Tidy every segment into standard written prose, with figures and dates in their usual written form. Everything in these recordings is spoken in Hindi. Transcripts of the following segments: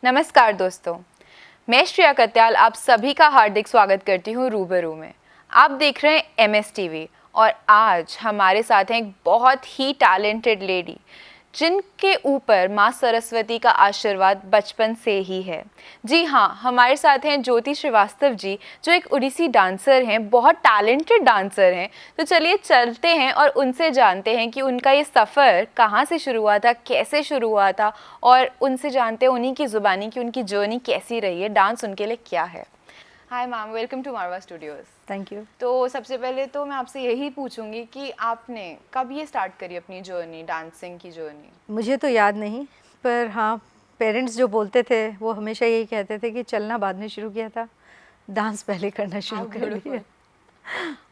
नमस्कार दोस्तों, मैं श्रेया कत्याल आप सभी का हार्दिक स्वागत करती हूँ रूबरू में। आप देख रहे हैं MSTV और आज हमारे साथ हैं एक बहुत ही टैलेंटेड लेडी जिनके ऊपर माँ सरस्वती का आशीर्वाद बचपन से ही है। जी हाँ, हमारे साथ हैं ज्योति श्रीवास्तव जी जो एक ओडिसी डांसर हैं, बहुत टैलेंटेड डांसर हैं। तो चलिए चलते हैं और उनसे जानते हैं कि उनका ये सफ़र कहाँ से शुरू हुआ था, कैसे शुरू हुआ था और उनसे जानते हैं उन्हीं की ज़ुबानी कि उनकी जर्नी कैसी रही है, डांस उनके लिए क्या है। Hi ma'am, welcome to Marwah studios. Thank you. तो सबसे पहले तो मैं आपसे यही पूछूंगी कि आपने कब ये स्टार्ट करी अपनी जर्नी, डांसिंग की जर्नी? मुझे तो याद नहीं, पर हाँ, पेरेंट्स जो बोलते थे वो हमेशा यही कहते थे कि चलना बाद में शुरू किया था, डांस पहले करना शुरू कर दिया।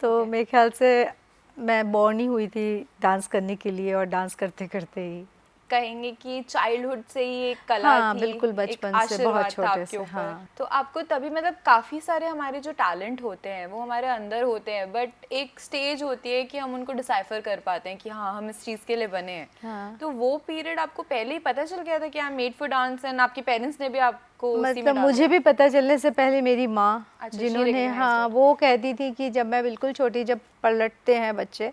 तो मेरे ख्याल से मैं बॉर्न ही हुई थी डांस करने के लिए और डांस करते करते ही कहेंगे कि चाइल्डहुड से ही एक कला हाँ, थी, बिल्कुल बचपन से, बहुत छोटे से। हाँ। तो आपको तभी मतलब काफ़ी सारे हमारे जो टैलेंट होते हैं वो हमारे अंदर होते हैं, बट एक स्टेज होती है कि हम उनको डिसाइफर कर पाते हैं कि हाँ हम इस चीज़ के लिए बने हैं। हाँ। तो वो पीरियड आपको पहले ही पता चल गया था कि I am made for dance and आपके पेरेंट्स ने भी आपको उसी में मतलब डाल मुझे दिया? भी पता चलने से पहले मेरी माँ, अच्छा, जिन्होंने she recognized हाँ it. वो कहती थी कि जब मैं बिल्कुल छोटी, जब पलटते हैं बच्चे,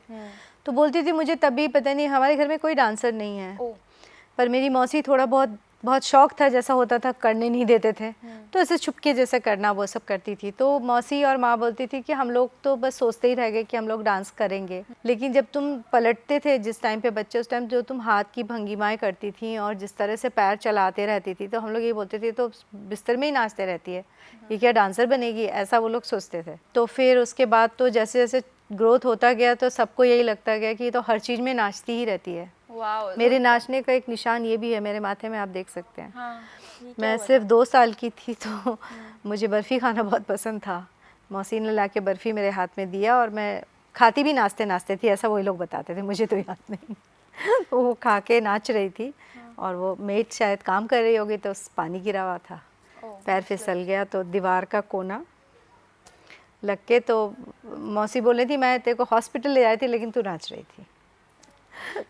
तो बोलती थी मुझे तभी पता नहीं, हमारे घर में कोई डांसर नहीं है, ओह, पर मेरी मौसी थोड़ा बहुत शौक था, जैसा होता था करने नहीं देते थे, तो ऐसे छुपके जैसे करना वो सब करती थी। तो मौसी और माँ बोलती थी कि हम लोग तो बस सोचते ही रह गए कि हम लोग डांस करेंगे, लेकिन जब तुम पलटते थे जिस टाइम पे बच्चे, उस टाइम जो तुम हाथ की भंगिमाएं करती थी और जिस तरह से पैर चलाते रहती थी, तो हम लोग ये बोलते थे तो बिस्तर में ही नाचते रहती है, ये क्या डांसर बनेगी, ऐसा वो लोग सोचते थे। तो फिर उसके बाद तो जैसे जैसे ग्रोथ होता गया तो सबको यही लगता गया कि ये तो हर चीज़ में नाचती ही रहती है। मेरे नाचने का एक निशान ये भी है मेरे माथे में, आप देख सकते हैं। हाँ, मैं सिर्फ 2 साल की थी तो मुझे बर्फ़ी खाना बहुत पसंद था। मौसी ने लाके बर्फ़ी मेरे हाथ में दिया और मैं खाती भी नाचते नाचते थी, ऐसा वही लोग बताते थे, मुझे तो याद नहीं। तो वो खा के नाच रही थी और वो मेड शायद काम कर रही होगी तो पानी गिरा हुआ था, पैर फिसल गया तो दीवार का कोना लग के, तो मौसी बोल रही थी मैं तेरे को हॉस्पिटल ले आई थी लेकिन तू नाच रही थी।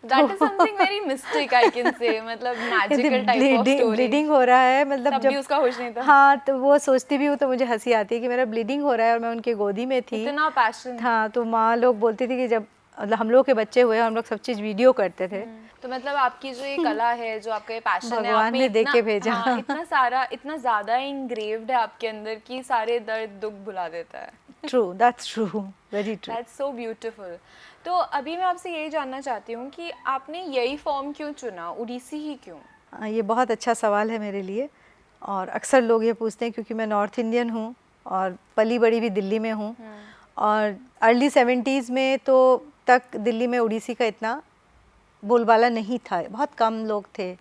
That is something very mystic, I can say, मतलब magical type of story. Bleeding हो रहा है, मतलब तब भी उसका होश नहीं था। हाँ, तो वो सोचती भी हूँ तो मुझे हंसी आती है कि मेरा ब्लीडिंग हो रहा है और मैं उनके गोदी में थी। इतना पैशन। हाँ, तो माँ लोग बोलती थी कि जब मतलब हम लोग के बच्चे हुए, हम लोग सब चीज़ वीडियो करते थे। तो मतलब आपकी जो ये कला है, जो आपका ये पैशन है, भगवान ने दे के भेजा। हाँ, इतना सारा, इतना ज़्यादा इंग्रेव्ड है आपके अंदर कि सारे दर्द दुख भुला देता है। True, that's true, very true. That's so beautiful. तो अभी मैं आपसे यही जानना चाहती हूँ कि आपने यही फॉर्म क्यों चुना, ओडिसी ही क्यों? ये बहुत अच्छा सवाल है मेरे लिए और अक्सर लोग ये पूछते हैं क्योंकि मैं नॉर्थ इंडियन हूँ और पली बड़ी भी दिल्ली में हूँ और अर्ली 70s में तो तक दिल्ली में ओडिसी का इतना बोलबाला नहीं था, बहुत कम लोग थे,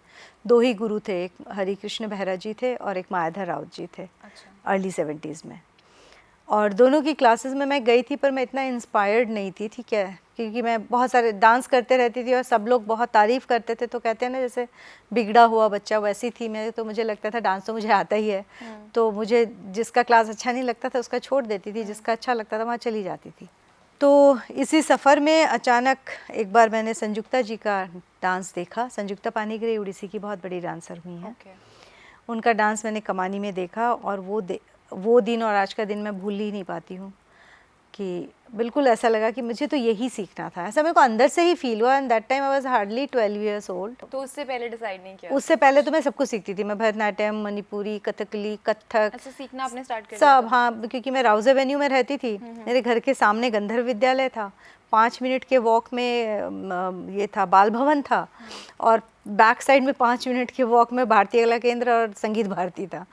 2 ही गुरु थे, एक हरि कृष्ण बेहरा जी थे और एक मायाधर राउत जी थे। अच्छा। अर्ली 70s में, और दोनों की क्लासेस में मैं गई थी पर मैं इतना इंस्पायर्ड नहीं थी, ठीक है, क्योंकि मैं बहुत सारे डांस करते रहती थी और सब लोग बहुत तारीफ़ करते थे, तो कहते हैं ना जैसे बिगड़ा हुआ बच्चा, वैसी थी मैं। तो मुझे लगता था डांस तो मुझे आता ही है, तो मुझे जिसका क्लास अच्छा नहीं लगता था उसका छोड़ देती थी, जिसका अच्छा लगता था वहाँ चली जाती थी। तो इसी सफ़र में अचानक एक बार मैंने संजुक्ता जी का डांस देखा। संजुक्ता पानीग्रे उड़ीसी की बहुत बड़ी डांसर हुई हैं। उनका डांस मैंने कमानी में देखा और वो दिन और आज का दिन मैं भूल ही नहीं पाती हूँ कि बिल्कुल ऐसा लगा कि मुझे तो यही सीखना था, ऐसा मेरे को अंदर से ही फील हुआ। And that time I was hardly 12 years old। तो उससे पहले डिसाइड नहीं किया? उससे पहले तो मैं सब कुछ सीखती थी, मैं भरतनाट्यम, मणिपुरी, कथकली, कथक, अच्छा, सीखना आपने स्टार्ट कर सब। हाँ, क्योंकि मैं राउज एवेन्यू में रहती थी, मेरे घर के सामने गंधर्व विद्यालय था, 5 मिनट के वॉक में ये था बाल भवन था और बैक साइड में 5 मिनट के वॉक में भारतीय कला केंद्र और संगीत भारती था।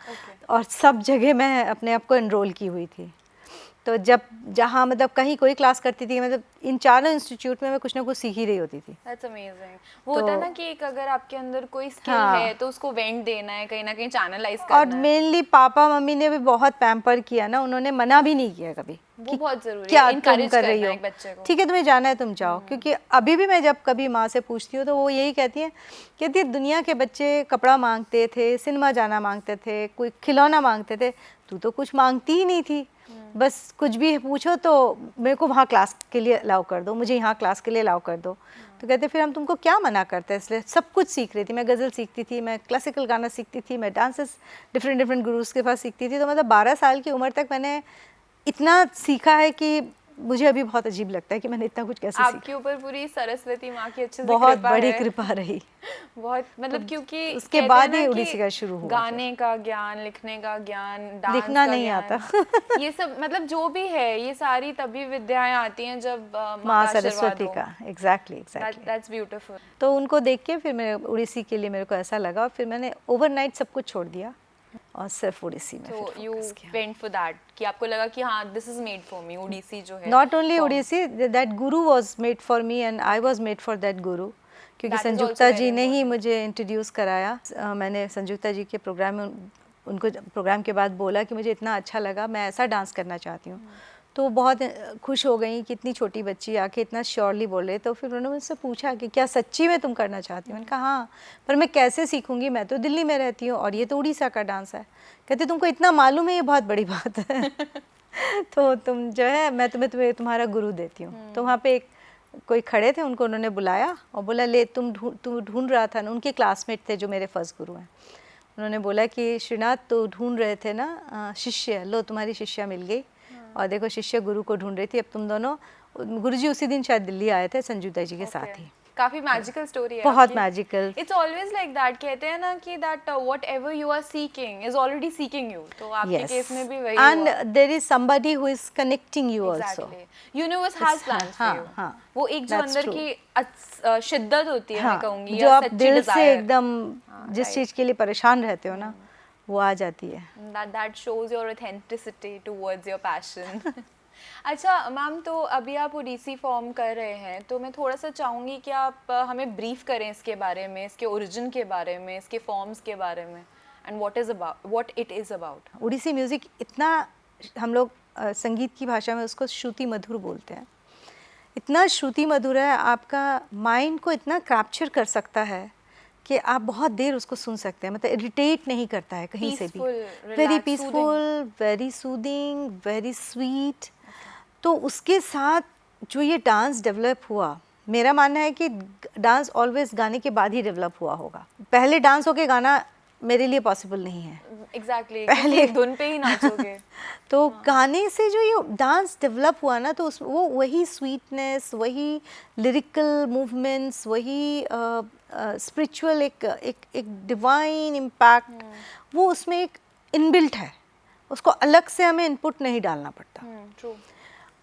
और सब जगह मैं अपने आप को एनरोल की हुई थी। तो जब जहाँ मतलब कहीं कोई क्लास करती थी, मतलब इन चारों इंस्टीट्यूट में मैं कुछ ना कुछ सीख ही रही होती थी। That's amazing। वो होता है ना कि एक अगर आपके अंदर कोई स्किल हाँ, है तो उसको वेंट देना है, कहीं ना कहीं चैनलाइज करना और मेनली पापा मम्मी ने भी बहुत पैम्पर किया ना, उन्होंने मना भी नहीं किया कभी। वो बहुत जरूरी क्या है, तुम encourage कर रही करना हो, एक बच्चे को। ठीक है तुम्हें जाना है तुम जाओ। क्योंकि अभी भी मैं जब कभी माँ से पूछती हूँ तो वो यही कहती है दुनिया के बच्चे कपड़ा मांगते थे, सिनेमा जाना मांगते थे, कोई खिलौना मांगते थे, तू तो कुछ मांगती ही नहीं थी। बस कुछ भी पूछो तो मेरे को वहाँ क्लास के लिए अलाउ कर दो, मुझे यहाँ क्लास के लिए अलाउ कर दो। तो कहते फिर हम तुमको क्या मना करते हैं, इसलिए सब कुछ सीख रही थी। मैं गज़ल सीखती थी, मैं क्लासिकल गाना सीखती थी, मैं डांसेस डिफरेंट गुरुज के पास सीखती थी। तो मतलब 12 साल की उम्र तक मैंने इतना सीखा है कि मुझे अभी बहुत अजीब लगता है कि मैंने इतना कुछ कैसे सीखा। आपके ऊपर पूरी सरस्वती माँ की अच्छे से बहुत कृपा बड़ी है। कृपा रही। बहुत मतलब क्योंकि उसके कहते बाद हैं ही ना उड़ीसी कि का शुरू हुआ। गाने का ज्ञान, लिखने का ज्ञान, डांस लिखना का नहीं ज्ञान, आता। ये सब मतलब जो भी है ये सारी तभी विद्याएं आती हैं जब माँ माँ का आशीर्वाद सरस्वती हो। का, एग्जैक्टली। That's beautiful. तो उनको देख के फिर मैं उड़ीसी के लिए मेरे को ऐसा लगा, और फिर मैंने ओवरनाइट सब कुछ छोड़ दिया और सिर्फ उड़ीसी में तो फिर यू फोकस किया। वेंट फॉर दैट कि आपको लगा कि हाँ this is made for me, Odissi जो है। Not only form. Odissi, that guru was made for me and I was made for that guru, क्योंकि That is also Sanjukta very जी ने ही important. मुझे इंट्रोड्यूस कराया। मैंने संजुक्ता जी के प्रोग्राम में उनको प्रोग्राम के बाद बोला कि मुझे इतना अच्छा लगा, मैं ऐसा डांस करना चाहती हूँ। तो बहुत खुश हो गई कि इतनी छोटी बच्ची आके इतना श्योरली बोले। तो फिर उन्होंने मुझसे पूछा कि क्या सच्ची में तुम करना चाहती हो? मैंने कहा हाँ, पर मैं कैसे सीखूंगी, मैं तो दिल्ली में रहती हूँ और ये तो उड़ीसा का डांस है। कहते तुमको इतना मालूम है, ये बहुत बड़ी बात है। तो तुम जो है मैं तुम्हें तुम्हारा गुरु देती हूँ। तो वहाँ पे एक कोई खड़े थे, उनको उन्होंने बुलाया और बोला ले तू ढूंढ रहा था ना, उनके क्लासमेट थे जो मेरे फर्स्ट गुरु हैं। उन्होंने बोला कि श्रीनाथ तो ढूंढ रहे थे ना शिष्य, लो तुम्हारी शिष्या मिल गई। और देखो शिष्य गुरु को ढूंढ रही थी। अब तुम दोनों, गुरुजी उसी दिन शायद दिल्ली आए थे संजुक्ता जी के साथ ही। काफी मैजिकल स्टोरी है बहुत magical. It's always like that, कहते हैं ना कि that whatever you are seeking is already seeking you. तो आपके केस में भी वही हुआ। And there is somebody who is connecting you also. Universe has plans for you. हाँ, वो एक जो अंदर की शिद्दत होती है, मैं कहूंगी, जो या आप सच्ची दिल से desire, एकदम जिस चीज के लिए परेशान रहते हो ना, वो आ जाती है। that shows your authenticity towards your passion. अच्छा मैम, तो अभी आप उड़ीसी फॉर्म कर रहे हैं, तो मैं थोड़ा सा चाहूँगी कि आप हमें ब्रीफ करें इसके बारे में, इसके ओरिजिन के बारे में, इसके फॉर्म्स के बारे में, and what it is about. Odissi music इतना, हम लोग संगीत की भाषा में उसको श्रुति मधुर बोलते हैं। इतना श्रुति मधुर है, आपका माइंड को इतना कैप्चर कर सकता है कि आप बहुत देर उसको सुन सकते हैं। मतलब इरिटेट नहीं करता है कहीं से भी। Very peaceful, very soothing, very sweet. तो उसके साथ जो ये डांस डेवलप हुआ, मेरा मानना है कि डांस ऑलवेज गाने के बाद ही डेवलप हुआ होगा। पहले डांस होके गाना मेरे लिए पॉसिबल नहीं है। एग्जैक्टली, पहले धुन पे ही नाचोगे। तो गाने से जो ये डांस डेवलप हुआ ना, तो उस वो वही स्वीटनेस, वही लिरिकल मूवमेंट्स, वही स्पिरिचुअल एक डिवाइन इम्पैक्ट, वो उसमें एक इनबिल्ट है। उसको अलग से हमें इनपुट नहीं डालना पड़ता। ट्रू।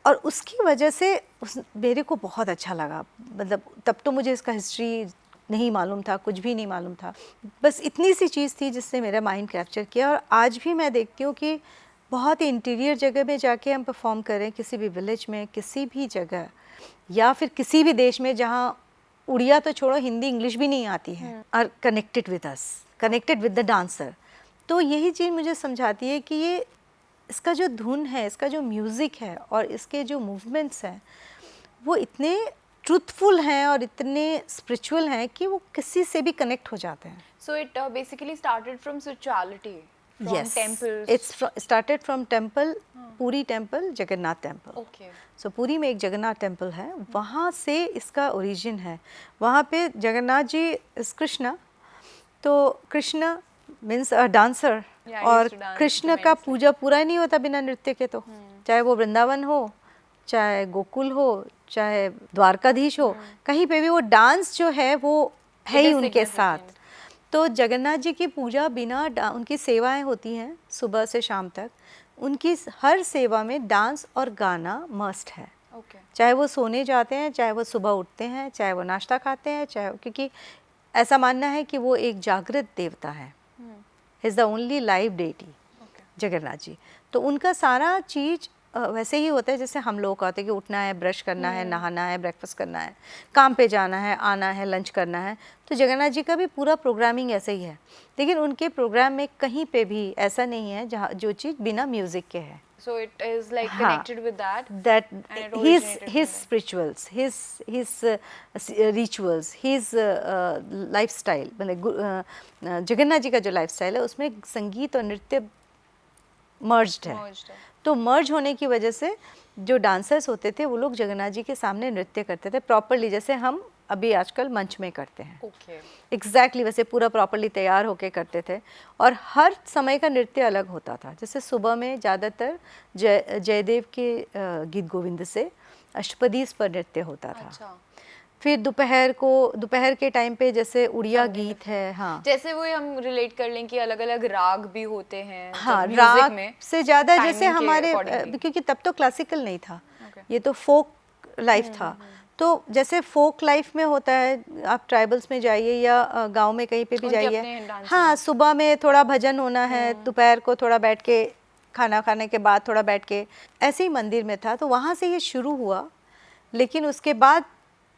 और उसकी वजह से मेरे को बहुत अच्छा लगा। मतलब तब तो मुझे इसका हिस्ट्री नहीं मालूम था, कुछ भी नहीं मालूम था। बस इतनी सी चीज़ थी जिसने मेरा माइंड कैप्चर किया। और आज भी मैं देखती हूँ कि बहुत ही इंटीरियर जगह में जाके हम परफॉर्म करें, किसी भी विलेज में, किसी भी जगह, या फिर किसी भी देश में जहाँ उड़िया तो छोड़ो, हिंदी इंग्लिश भी नहीं आती है, are connected with us, connected with the dancer. तो यही चीज़ मुझे समझाती है कि ये इसका जो धुन है, इसका जो म्यूज़िक है और इसके जो मूवमेंट्स हैं, वो इतने ट्रूथफुल हैं और इतने स्पिरिचुअल हैं कि वो किसी से भी कनेक्ट हो जाते हैं। So it basically started from spirituality, Yes, temples. it's started from temple, पूरी टेम्पल, जगन्नाथ टेम्पल। ओके। सो पूरी में एक जगन्नाथ टेम्पल है, वहाँ से इसका ओरिजिन है। वहाँ पे जगन्नाथ जी इस कृष्णा, तो कृष्ण मीन्स अ डांसर, और कृष्ण का पूजा पूरा नहीं होता बिना नृत्य के। तो चाहे वो वृंदावन हो, चाहे गोकुल हो, चाहे द्वारकाधीश हो, कहीं पे भी वो डांस जो है वो है ही उनके साथ। तो जगन्नाथ जी की पूजा बिना उनकी सेवाएं होती हैं सुबह से शाम तक, उनकी हर सेवा में डांस और गाना मस्ट है। चाहे वो सोने जाते हैं, चाहे वो सुबह उठते हैं, चाहे वो नाश्ता खाते हैं, चाहे, क्योंकि ऐसा मानना है कि वो एक जागृत देवता है। He is the only live deity, Jagannath ji. तो उनका सारा चीज़ वैसे ही होता है जैसे हम लोग कहते हैं कि उठना है, ब्रश करना है, नहाना है, ब्रेकफास्ट करना है, काम पे जाना है, आना है, लंच करना है। तो जगन्नाथ जी का भी पूरा प्रोग्रामिंग ऐसे ही है। लेकिन उनके प्रोग्राम में कहीं पे भी ऐसा नहीं है जहाँ जो चीज़ बिना म्यूज़िक के है। So it is like connected with that. That and it his originated his from spirituals, his rituals, his lifestyle, मतलब जगन्नाथ जी का जो लाइफस्टाइल है उसमें संगीत और नृत्य मर्ज्ड है। तो मर्ज होने की वजह से जो डांसर्स होते थे वो लोग जगन्नाथ जी के सामने नृत्य करते थे प्रॉपरली, जैसे हम अभी आजकल मंच में करते हैं। ओके। एग्जैक्टली वैसे पूरा प्रॉपरली तैयार होके करते थे। और हर समय का नृत्य अलग होता था। जैसे सुबह में ज़्यादातर जयदेव के गीत गोविंद से अष्टपदीस पर नृत्य होता था। अच्छा। फिर दोपहर के टाइम पे जैसे उड़िया गीत है। हाँ, जैसे वो हम रिलेट कर लें कि अलग अलग राग भी होते हैं। हाँ, म्यूजिक राग में से ज़्यादा जैसे timing के हमारे accordingly। क्योंकि तब तो क्लासिकल नहीं था, Okay। ये तो फोक लाइफ था। तो जैसे फोक लाइफ में होता है, आप ट्राइबल्स में जाइए या गांव में कहीं पे भी उनके जाइए, अपने डांस हाँ, सुबह में थोड़ा भजन होना है, दोपहर को थोड़ा बैठ के खाना खाने के बाद थोड़ा बैठ के, ऐसे ही मंदिर में था। तो वहाँ से ये शुरू हुआ। लेकिन उसके बाद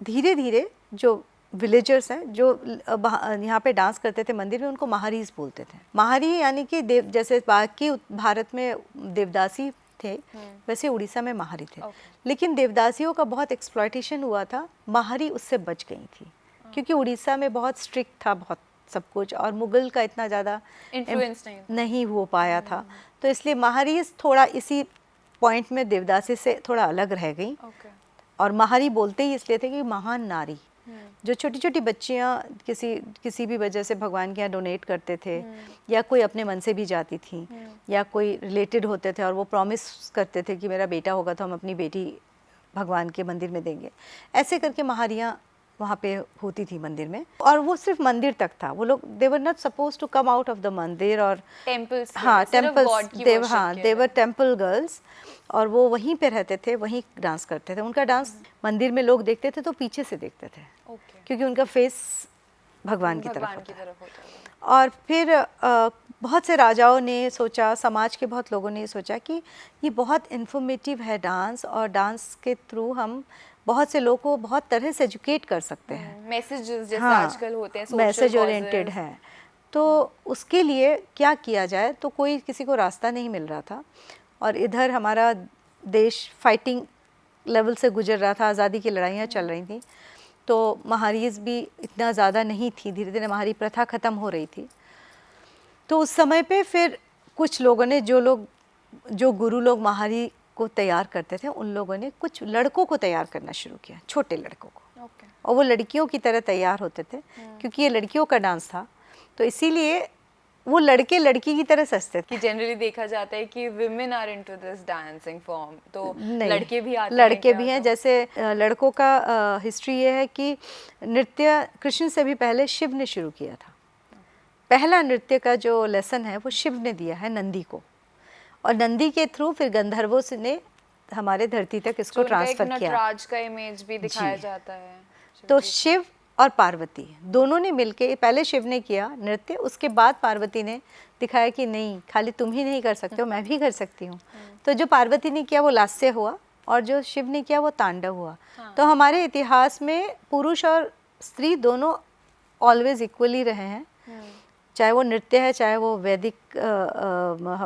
धीरे धीरे जो विलेजर्स हैं जो यहाँ पे डांस करते थे मंदिर में, उनको महारीज बोलते थे। महारी यानी कि देव, जैसे बाकी भारत में देवदासी थे वैसे उड़ीसा में महारी थे। लेकिन देवदासियों का बहुत एक्सप्लॉयटेशन हुआ था, महारी उससे बच गई थी क्योंकि उड़ीसा में बहुत स्ट्रिक्ट था बहुत सब कुछ, और मुगल का इतना ज़्यादा इन्फ्लुएंस नहीं हो पाया था। तो इसलिए महारीज थोड़ा इसी पॉइंट में देवदासी से थोड़ा अलग रह गई। और महारी बोलते ही इसलिए थे कि महान नारी, जो छोटी छोटी बच्चियाँ किसी भी वजह से भगवान के यहाँ डोनेट करते थे, या कोई अपने मन से भी जाती थी, या कोई रिलेटेड होते थे और वो प्रॉमिस करते थे कि मेरा बेटा होगा तो हम अपनी बेटी भगवान के मंदिर में देंगे। ऐसे करके महारियाँ वहाँ पे होती थी मंदिर में। और वो सिर्फ मंदिर तक था, वो लोग they were not suppose to come out of the mandir और टेम्पल्स। हाँ, temples, they were temple girls. और वो वहीं पे रहते थे, वहीं डांस करते थे। उनका डांस मंदिर में लोग देखते थे तो पीछे से देखते थे, क्योंकि उनका फेस भगवान की तरफ होता है। और फिर बहुत से राजाओं ने सोचा, समाज के बहुत लोगों ने सोचा कि ये बहुत इन्फॉर्मेटिव है डांस, और डांस के थ्रू हम बहुत से लोगों को बहुत तरह से एजुकेट कर सकते हैं। मैसेजेस जैसे हाँ, आजकल होते हैं, मैसेज ओरिएंटेड है। तो उसके लिए क्या किया जाए, तो कोई किसी को रास्ता नहीं मिल रहा था। और इधर हमारा देश फाइटिंग लेवल से गुजर रहा था, आज़ादी की लड़ाइयाँ चल रही थी। तो महारीज भी इतना ज़्यादा नहीं थी, धीरे धीरे महारी प्रथा ख़त्म हो रही थी। तो उस समय पे फिर कुछ लोगों ने, जो गुरु लोग महारी को तैयार करते थे, उन लोगों ने कुछ लड़कों को तैयार करना शुरू किया, छोटे लड़कों को। और वो लड़कियों की तरह तैयार होते थे क्योंकि ये लड़कियों का डांस था। तो इसीलिए वो लड़के लड़की की तरह सजते थे। कि जनरली देखा जाता है कि women are into this dancing form, तो लड़के भी आते हैं। लड़के भी हैं। जैसे लड़कों का हिस्ट्री ये है कि नृत्य कृष्ण से भी पहले शिव ने शुरू किया था। पहला नृत्य का जो लेसन है वो शिव ने दिया है नंदी को, और नंदी के थ्रू फिर गंधर्वों ने हमारे धरती तक इसको ट्रांसफर किया। नटराज का इमेज भी दिखाया जाता है। तो शिव और पार्वती दोनों ने मिलके, पहले शिव ने किया नृत्य, उसके बाद पार्वती ने दिखाया कि नहीं, खाली तुम ही नहीं कर सकते हो, मैं भी कर सकती हूँ। तो जो पार्वती ने किया वो लास्य हुआ, और जो शिव ने किया वो तांडव हुआ। तो हमारे इतिहास में पुरुष और स्त्री दोनों ऑलवेज इक्वली रहे हैं, चाहे वो नृत्य है, चाहे वो वैदिक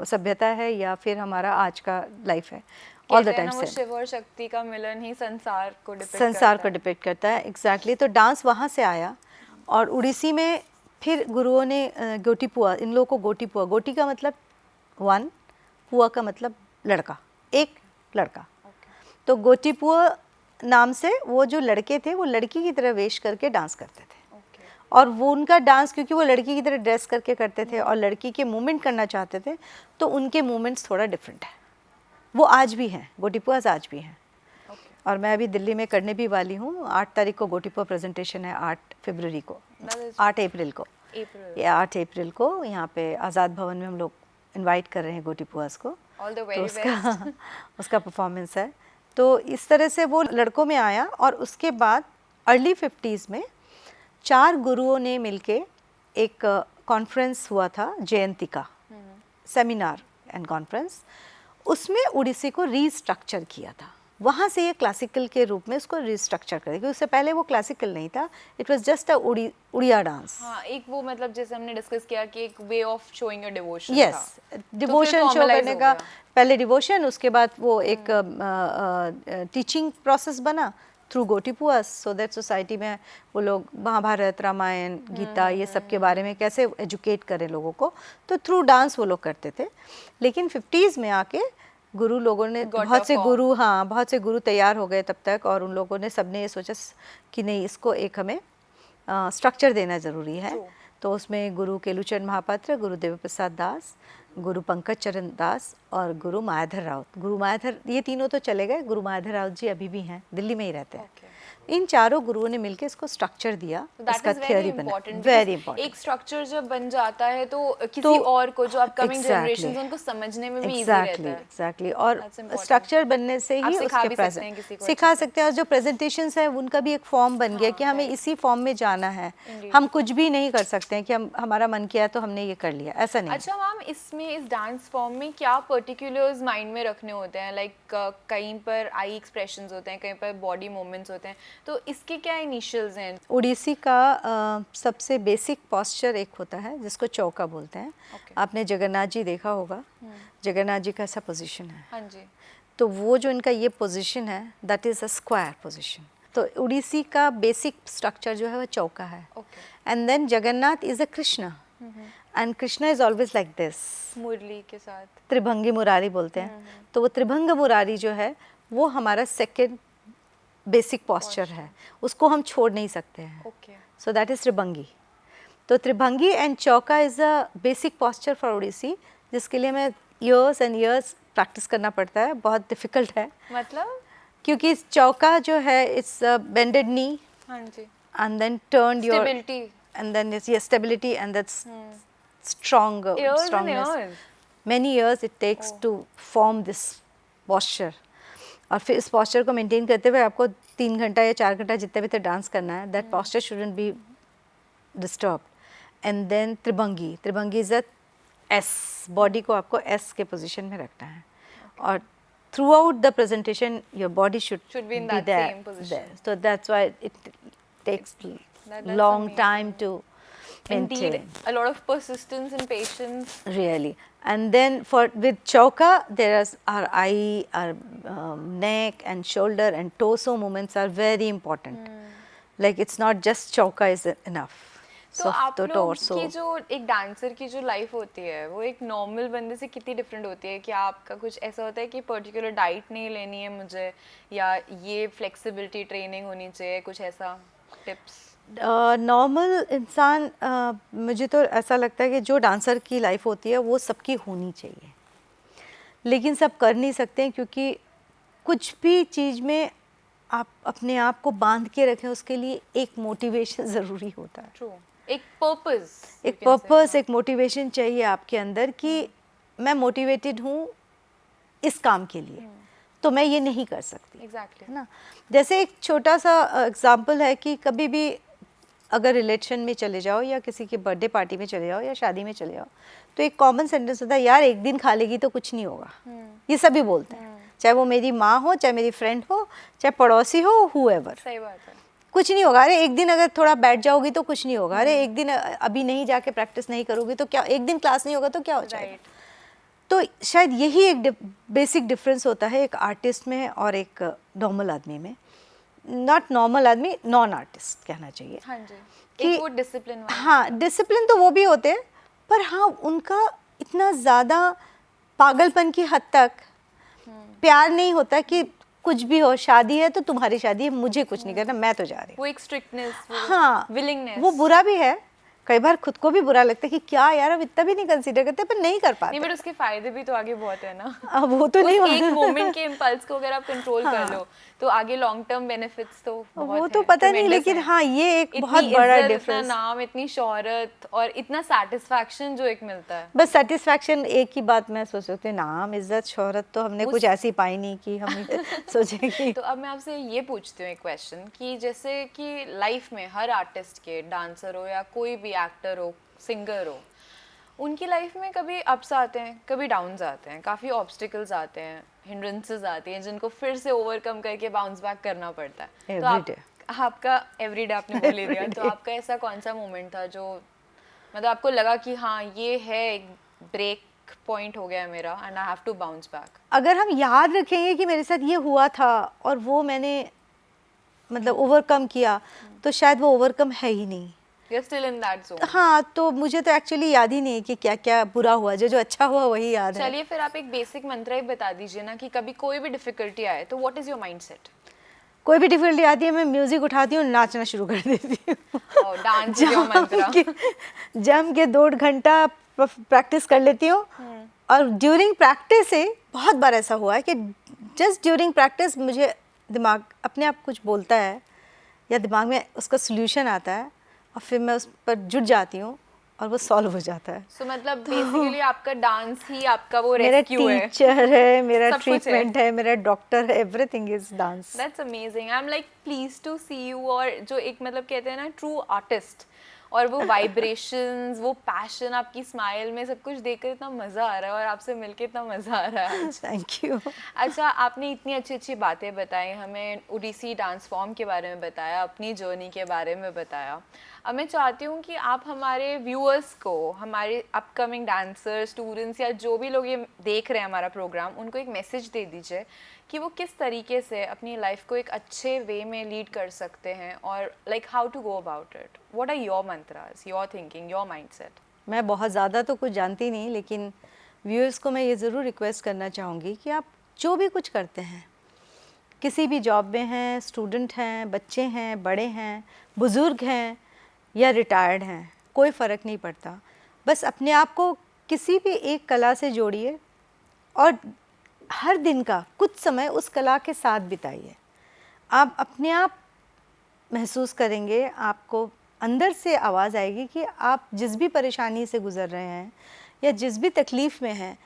सभ्यता है, या फिर हमारा आज का लाइफ है। ऑल द टाइम से शिव और शक्ति का मिलन ही संसार को डिपिक्ट करता है। एग्जैक्टली। तो डांस वहाँ से आया, और उड़ीसी में फिर गुरुओं ने गोटीपुआ, इन लोगों को गोटीपुआ, गोटी का मतलब वन, पुआ का मतलब लड़का, एक लड़का। तो गोटीपुआ नाम से वो जो लड़के थे वो लड़की की तरह वेश करके डांस करते थे। और वो उनका डांस, क्योंकि वो लड़की की तरह ड्रेस करके करते थे और लड़की के मूवमेंट करना चाहते थे, तो उनके मूवमेंट्स थोड़ा डिफरेंट है। वो आज भी हैं, गोटीपुआज आज भी हैं। और मैं अभी दिल्ली में करने भी वाली हूँ। 8 तारीख को गोटीपुआ प्रेजेंटेशन है, 8 फरवरी को, 8 अप्रैल को, या 8 अप्रैल को यहाँ पे आज़ाद भवन में हम लोग इनवाइट कर रहे हैं गोटीपुआज को। तो उसका परफॉर्मेंस है। तो इस तरह से वो लड़कों में आया। और उसके बाद अर्ली 50s में 4 गुरुओं ने मिलके एक कॉन्फ्रेंस हुआ था, जयंती का सेमिनार एंड कॉन्फ्रेंस। उसमें उड़ीसी को रीस्ट्रक्चर किया था। वहाँ से ये क्लासिकल के रूप में उसको रीस्ट्रक्चर करें, क्योंकि उससे पहले वो क्लासिकल नहीं था, it was just a Odia dance. हाँ, एक वो मतलब जैसे हमने डिस्कस किया कि एक way of showing a devotion. Yes, devotion show करने का, पहले डिवोशन, उसके बाद वो एक टीचिंग प्रोसेस बना थ्रू गोटीपुआस, सो दैट सोसाइटी में वो लोग महाभारत, रामायण, गीता, ये सब के बारे में कैसे एजुकेट करें लोगों को, तो थ्रू डांस वो लोग करते थे। लेकिन 50s में आके गुरु लोगों ने Got a बहुत से form. गुरु, हाँ बहुत से गुरु तैयार हो गए तब तक, और उन लोगों ने सबने ये सोचा कि नहीं, इसको एक हमें स्ट्रक्चर देना ज़रूरी है। True. तो उसमें गुरु केलुचंद महापात्र, गुरु देव प्रसाद दास, गुरु पंकज चरण दास और गुरु मायाधर राउत। गुरु मायाधर, ये तीनों तो चले गए, गुरु मायाधर राउत जी अभी भी हैं, दिल्ली में ही रहते हैं। Okay. इन चारों गुरुओं ने मिलकर इसको स्ट्रक्चर दिया, That इसका is very थियोरी बना। important very because important. एक स्ट्रक्चर जब बन जाता है तो किसी तो और को, जो अपकमिंग exactly, जनरेशंस, उनको समझने में भी इजी रहता है। एग्जैक्टली। और That's important. स्ट्रक्चर बनने से आप ही सिखा उसके भी सकते हैं किसी को सिखा अच्छे से। सकते हैं, और जो प्रेजेंटेशंस है उनका भी एक फॉर्म बन गया हाँ, कि हमें right. इसी फॉर्म में जाना है। Indeed. हम कुछ भी नहीं कर सकते हैं कि हम, हमारा मन किया तो हमने ये कर लिया, ऐसा नहीं। अच्छा मैम, इसमें इस डांस फॉर्म में क्या पर्टिकुलर्स माइंड में रखने होते हैं? लाइक कहीं पर आई एक्सप्रेशंस होते हैं, कहीं पर बॉडी मूवमेंट्स होते हैं, तो इसके क्या इनिशियल्स हैं? ओडिसी का सबसे बेसिक पोस्चर एक होता है जिसको चौका बोलते हैं। Okay. आपने जगन्नाथ जी देखा होगा, जगन्नाथ जी का ऐसा पोजीशन है। हाँ जी। तो वो जो इनका ये पोजीशन है, that is a square position. तो ओडिसी का बेसिक स्ट्रक्चर जो है वो चौका है। Okay. And then Jagannath is a Krishna, and Krishna is always like this, मुरली के साथ। त्रिभंगी मुरारी बोलते हैं। तो वो त्रिभंग मुरारी जो है वो हमारा सेकेंड बेसिक पोस्चर है, उसको हम छोड़ नहीं सकते हैं। Okay. So that is tribhangi. तो tribhangi and chauka is a basic posture for Odissi, जिसके लिए हमें ईयर्स एंड ईयर्स प्रैक्टिस करना पड़ता है, बहुत डिफिकल्ट है। मतलब? क्योंकि इस चौका जो है, इट्स बेंडेड नी हाँ जी। and then turned your, stability. and then it's, yes, stability, and that's strong Years and strongness. years. Many years it takes to form this posture. और फिर इस posture को maintain करते हुए आपको 3 घंटा या 4 घंटा जितने भी तक डांस करना है, that posture shouldn't be disturbed. And then त्रिभंगी, त्रिभंगी is a S, body को आपको S के position में रखना है। और throughout the presentation your body should be in be that there, same position. there. So that's why it takes That's long amazing. time to Indeed, maintain. a lot of persistence and patience. Really. And then for with chauka, there is our eye, our neck and shoulder and torso movements are very important. Like it's not just chauka is enough. तो आप the लोग torso. की जो एक डांसर की जो लाइफ होती है वो एक नॉर्मल बंदे से कितनी डिफरेंट होती है? क्या आपका कुछ ऐसा होता है कि पर्टिकुलर डाइट नहीं लेनी है मुझे, या ये फ्लेक्सिबिलिटी ट्रेनिंग होनी चाहिए, कुछ ऐसा टिप्स? नॉर्मल इंसान, मुझे तो ऐसा लगता है कि जो डांसर की लाइफ होती है वो सबकी होनी चाहिए, लेकिन सब कर नहीं सकते हैं, क्योंकि कुछ भी चीज़ में आप अपने आप को बांध के रखें, उसके लिए एक मोटिवेशन ज़रूरी होता है। ट्रू। एक पर्पस, एक मोटिवेशन चाहिए आपके अंदर कि मैं मोटिवेटेड हूँ इस काम के लिए, तो मैं ये नहीं कर सकती। एग्जैक्टली। है ना। जैसे एक छोटा सा एग्जांपल है कि कभी भी अगर रिलेशन में चले जाओ या किसी की बर्थडे पार्टी में चले जाओ या शादी में चले जाओ, तो एक कॉमन सेंटेंस होता है, यार एक दिन खा लेगी तो कुछ नहीं होगा। ये सभी बोलते हैं, चाहे वो मेरी माँ हो, चाहे मेरी फ्रेंड हो, चाहे पड़ोसी हो, हूएवर, सही बात है। कुछ नहीं होगा। अरे एक दिन अगर थोड़ा बैठ जाओगी तो कुछ नहीं होगा। अरे एक दिन अभी नहीं जाके प्रैक्टिस नहीं करोगी तो क्या, एक दिन क्लास नहीं होगा तो क्या हो जाएगा। राइट। तो शायद यही एक बेसिक डिफरेंस होता है एक आर्टिस्ट में और एक नॉर्मल आदमी में। नॉट नॉर्मल आदमी, नॉन आर्टिस्ट कहना चाहिए। हाँ जी। कि एक वो डिसिप्लिन वाला। हाँ, डिसिप्लिन तो वो भी होते हैं, पर हाँ उनका इतना ज़्यादा पागलपन की हद तक प्यार नहीं होता कि कुछ भी हो, शादी है तो तुम्हारी शादी है, मुझे कुछ नहीं करना, मैं तो जा रही हूँ। वो एक स्ट्रिक्टनेस, हाँ, विलिंगनेस, वो बुरा भी है, कई बार खुद को भी बुरा लगता है कि क्या यार, अब इतना भी नहीं कंसीडर करते, पर नहीं कर पाते। नहीं, बट उसके फायदे भी तो आगे बहुत है ना। अब वो तो नहीं, एक मोमेंट के इम्पल्स को अगर आप कंट्रोल कर लो तो आगे लॉन्ग टर्म बेनिफिट्स तो बहुत वो तो है, पता नहीं, tremendous लेकिन है। हाँ ये एक इतनी बहुत बड़ा इज्जत, इतना डिफरेंस। नाम, इतनी शोहरत और इतना सेटिस्फैक्शन जो एक मिलता है। बस सेटिस्फैक्शन एक ही बात मैं सोच सकती हूँ, नाम, इज्जत, शोहरत तो हमने कुछ ऐसी पाई नहीं कि हम सोचे कि तो अब मैं आपसे ये पूछती हूँ एक क्वेश्चन कि जैसे कि लाइफ में हर आर्टिस्ट के, डांसर हो या कोई भी एक्टर हो, सिंगर हो, उनकी लाइफ में कभी अप्स आते हैं, कभी डाउन्स आते हैं, काफ़ी ऑब्स्टिकल्स आते हैं, हिंड्रेंसेस आती हैं जिनको फिर से ओवरकम करके बाउंस बैक करना पड़ता है। तो आपका एवरीडे आपने बोल ही दिया, तो आपका ऐसा कौन सा मोमेंट था जो मतलब आपको लगा कि हाँ ये है एक ब्रेक पॉइंट हो गया मेरा and I have to bounce back? अगर हम याद रखेंगे कि मेरे साथ ये हुआ था और वो मैंने मतलब ओवरकम किया, तो शायद वो ओवरकम है ही नहीं। You're still in that zone. हाँ, तो मुझे तो एक्चुअली याद ही नहीं है कि क्या क्या बुरा हुआ, जो जो अच्छा हुआ वही याद है। चलिए फिर आप एक बेसिक मंत्र ही बता दीजिए ना कि कभी कोई भी डिफिकल्टी आए तो व्हाट इज योर माइंडसेट? कोई भी डिफिकल्टी आती है, मैं म्यूजिक उठाती हूँ, नाचना शुरू कर देती हूँ। और डांस इज योर मंत्र। जम के 2 घंटा प्रैक्टिस कर लेती हूँ। और ड्यूरिंग प्रैक्टिस से बहुत बार ऐसा हुआ है कि जस्ट ड्यूरिंग प्रैक्टिस मुझे दिमाग अपने आप कुछ बोलता है या दिमाग में उसका सोल्यूशन आता है और फिर मैं उस पर जुट जाती हूँ और वो सॉल्व हो जाता है। सो मतलब बेसिकली आपका डांस ही आपका वो मेरा रेस्क्यू है। टीचर है, मेरा सब कुछ ट्रीटमेंट है, मेरा डॉक्टर है, everything is dance. That's amazing. I am like please to see you. और जो एक मतलब कहते हैं ना ट्रू आर्टिस्ट, और वो वाइब्रेशंस, वो पैशन, आपकी स्माइल में सब कुछ देखकर इतना मज़ा आ रहा है और आपसे मिलके इतना मज़ा आ रहा है। Thank you. अच्छा, आपने इतनी अच्छी अच्छी बातें बताई हमें, ओडिसी डांस फॉर्म के बारे में बताया, अपनी जर्नी के बारे में बताया। अब मैं चाहती हूँ कि आप हमारे व्यूअर्स को, हमारे अपकमिंग डांसर, स्टूडेंट्स या जो भी लोग ये देख रहे हैं हमारा प्रोग्राम, उनको एक मैसेज दे दीजिए कि वो किस तरीके से अपनी लाइफ को एक अच्छे वे में लीड कर सकते हैं और like how to go about it. What are your mantras, your thinking, your mindset? मैं बहुत ज़्यादा तो कुछ जानती नहीं, लेकिन व्यूअर्स को मैं ये ज़रूर रिक्वेस्ट करना चाहूँगी कि आप जो भी कुछ करते हैं, किसी भी जॉब में हैं, स्टूडेंट हैं, बच्चे हैं, बड़े हैं, बुज़ुर्ग हैं या रिटायर्ड हैं, कोई फ़र्क नहीं पड़ता। बस अपने आप को किसी भी एक कला से जोड़िए और हर दिन का कुछ समय उस कला के साथ बिताइए। आप अपने आप महसूस करेंगे, आपको अंदर से आवाज़ आएगी कि आप जिस भी परेशानी से गुज़र रहे हैं या जिस भी तकलीफ़ में हैं,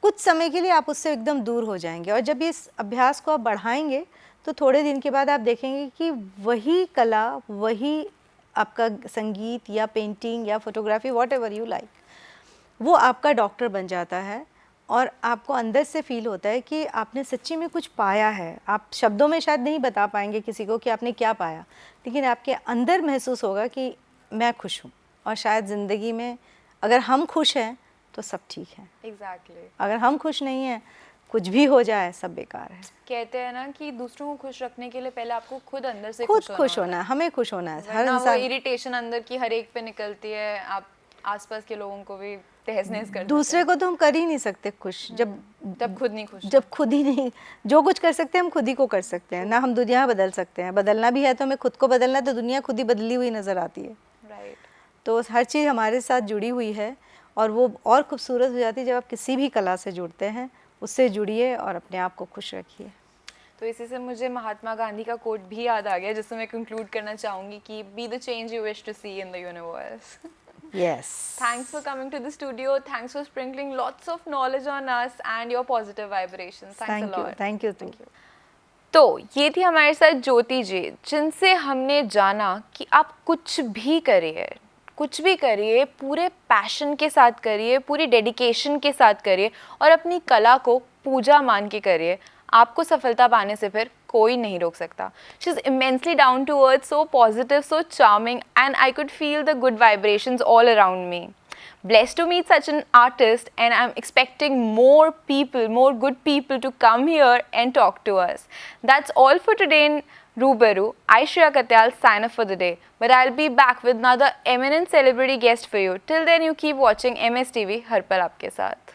कुछ समय के लिए आप उससे एकदम दूर हो जाएंगे। और जब इस अभ्यास को आप बढ़ाएंगे तो थोड़े दिन के बाद आप देखेंगे कि वही कला, वही आपका संगीत या पेंटिंग या फोटोग्राफी, व्हाटएवर यू लाइक, वो आपका डॉक्टर बन जाता है और आपको अंदर से फील होता है कि आपने सच्ची में कुछ पाया है। आप शब्दों में शायद नहीं बता पाएंगे किसी को कि आपने क्या पाया, लेकिन आपके अंदर महसूस होगा कि मैं खुश हूँ। और शायद ज़िंदगी में अगर हम खुश हैं तो सब ठीक है। एग्जैक्टली। अगर हम खुश नहीं हैं, कुछ भी हो जाए, सब बेकार है। कहते हैं ना कि दूसरों को खुश रखने के लिए पहले आपको खुद अंदर से खुद खुश होना है, हमें खुश होना है। हर वो इंसान, इरिटेशन अंदर की हर एक पे निकलती है, आप आसपास के लोगों को भी तहस नहस कर दूसरे को तो हम कर ही नहीं सकते खुश जब खुद नहीं खुश। जब खुद ही नहीं, जो कुछ कर सकते हैं हम खुद ही को कर सकते हैं ना। हम दुनिया बदल सकते हैं, बदलना भी है तो हमें खुद को बदलना है, तो दुनिया खुद ही बदली हुई नज़र आती है। राइट। तो हर चीज़ हमारे साथ जुड़ी हुई है और वो और खूबसूरत हो जाती है जब आप किसी भी कला से जुड़ते हैं। उससे जुड़िए और अपने आप को खुश रखिए। तो इसी से मुझे महात्मा गांधी का कोट भी याद आ गया, जिससे मैं कंक्लूड करना चाहूँगी कि be the change you wish to see in the universe. Yes. Thanks for coming to the studio. Thanks for sprinkling lots of knowledge on us and your positive vibrations. Thanks a lot. Thank you. Thank you. तो ये थी हमारे साथ ज्योति जी, जिनसे हमने जाना कि आप कुछ भी करिए, पूरे पैशन के साथ करिए, पूरी डेडिकेशन के साथ करिए और अपनी कला को पूजा मान के करिए। आपको सफलता पाने से फिर कोई नहीं रोक सकता। She is immensely down to earth, so positive, so charming, and I could feel the good vibrations all around me. Blessed to meet such an artist, and I'm expecting more people, more good people to come here and talk to us. That's all for today in Rubaru. I, Shreya Katyal, sign off for the day, but I'll be back with another eminent celebrity guest for you. Till then, you keep watching MS TV, हर पल आपके साथ।